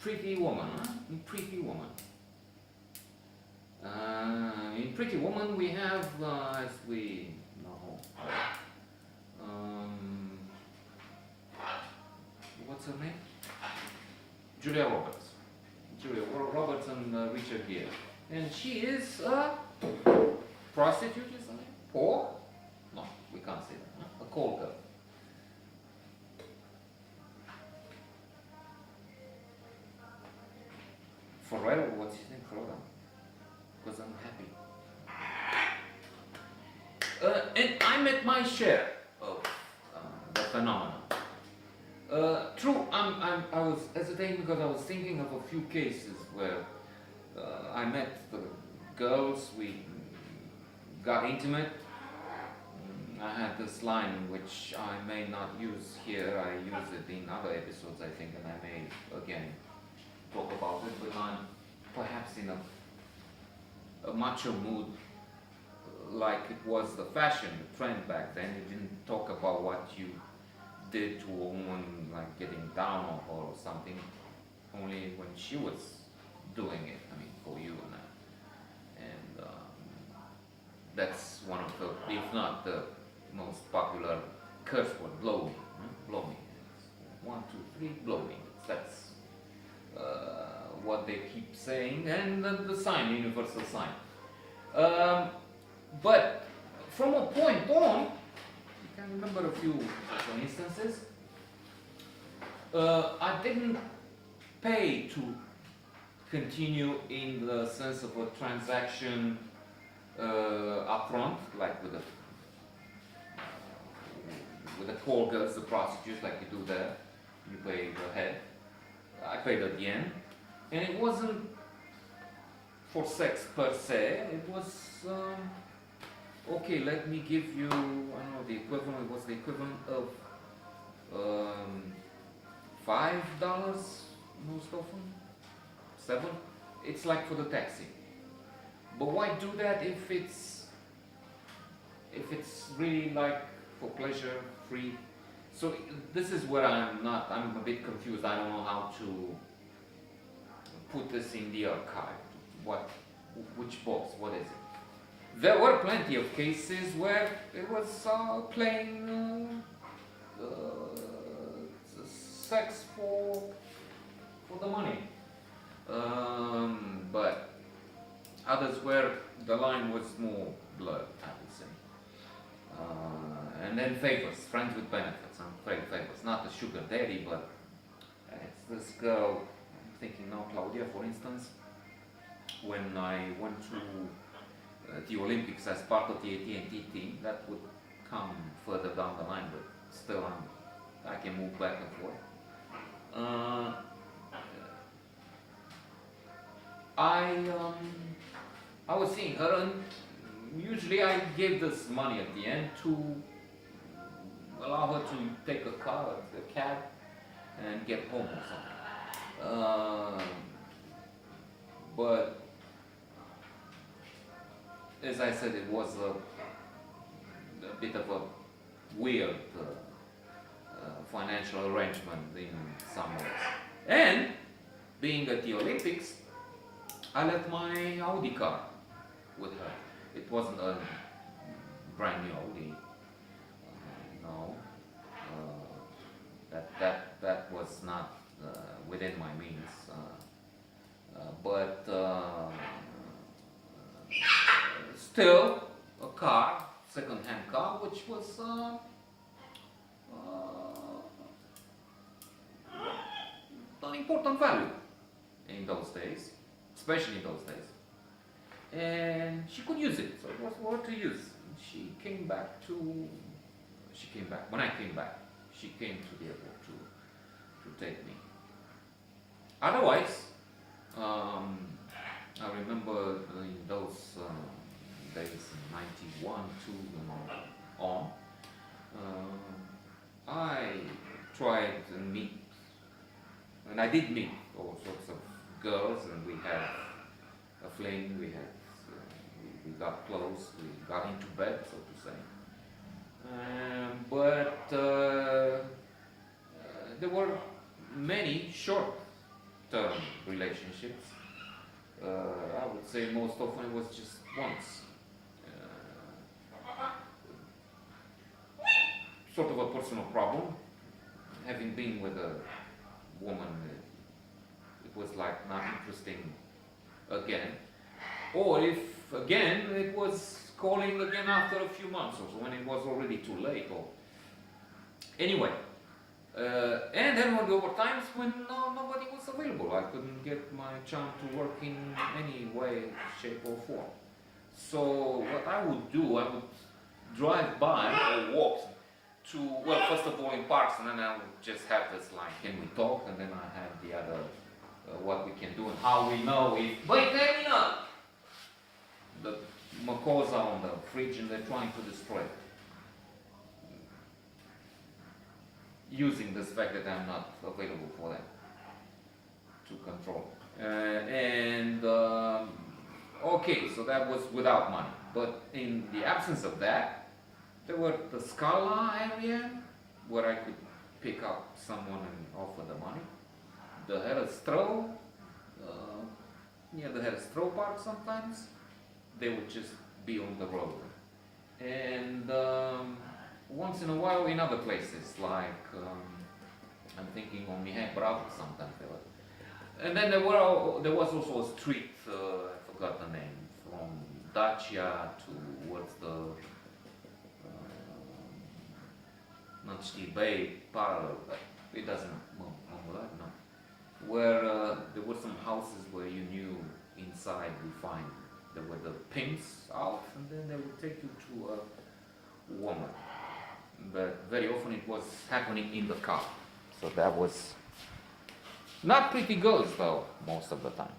Pretty Woman, huh? In Pretty Woman. In Pretty Woman we have, as we know, what's her name? Julia Roberts. Julia Roberts and Richard Gere. And she is a prostitute, isn't it? Or? No, we can't say that. Huh? A call girl. Forever, what's his name? Forever. Because I'm happy. And I met my share of the phenomenon. True, I was hesitating because I was thinking of a few cases where I met the girls, we got intimate. I had this line which I may not use here, I use it in other episodes I think, and I may again talk about it, but I'm perhaps in a macho mood like it was the fashion, the trend back then. You didn't talk about what you did to a woman, like getting down on her or something, only when she was doing it, I mean, for you and that. And that's one of the, if not the most popular curse word, blow me. Blow me. 1, 2, 3, blow me. That's what they keep saying, and the sign, universal sign. But from a point on, I can remember a few instances. I didn't pay to continue in the sense of a transaction upfront, like with the call girls, the prostitutes, like you do there. You pay the head. I paid at the end, and it wasn't for sex per se. It was okay. Let me give you, I don't know, the equivalent. What's the equivalent of $5 most often? 7. It's like for the taxi. But why do that if it's really like for pleasure, free? So this is where I'm a bit confused. I don't know how to put this in the archive. Which box, what is it? There were plenty of cases where it was plain sex for the money. But others where the line was more blurred, I would say. And then favors, friends with benefits, favors. Not the sugar daddy, but it's this girl, I'm thinking now, Claudia, for instance, when I went to the Olympics as part of the AT&T team, that would come further down the line, but still I can move back and forth. I was seeing her, and usually I gave this money at the end to allow her to take a cab, and get home or something. But as I said, it was a bit of a weird financial arrangement in some ways. And being at the Olympics, I left my Audi car with her. It wasn't a brand new Audi. No, that was not within my means. But still, a car, second-hand car, which was an important value in those days, especially in those days. And she could use it, so it was for her to use. She came back, when I came back, she came to the airport to take me. Otherwise, I remember in those days, 91, 2 and on, I tried to meet, and I did meet all sorts of girls, and we had a fling, we got close, we got into bed, so to say. But there were many short term relationships. I would say most often it was just once. Sort of a personal problem. Having been with a woman, it was like not interesting again. Or if again, it was calling again after a few months or so when it was already too late. Or anyway, and then there were times when nobody was available. I couldn't get my charm to work in any way, shape, or form. So what I would do, I would drive by or walk to, well, first of all in parks, and then I would just have this line, can we talk? And then I had the other, what we can do and how we know if, wait, let me know! The macaws are on the fridge and they're trying to destroy it. Using this fact that I'm not available for them to control. Okay, so that was without money. But in the absence of that, there were the Scala area where I could pick up someone and offer the money. The Herestro, near the Herestro Park sometimes, they would just be on the road. And once in a while in other places, like I'm thinking on Mihai Bravo sometimes there were. And then there was also a street, I forgot the name, from Dacia towards the Nanchi Bay parallel, but it doesn't where there were some houses where you knew inside we find there were the pimps out, and then they would take you to a woman. But very often it was happening in the car. So that was not pretty girls though, most of the time.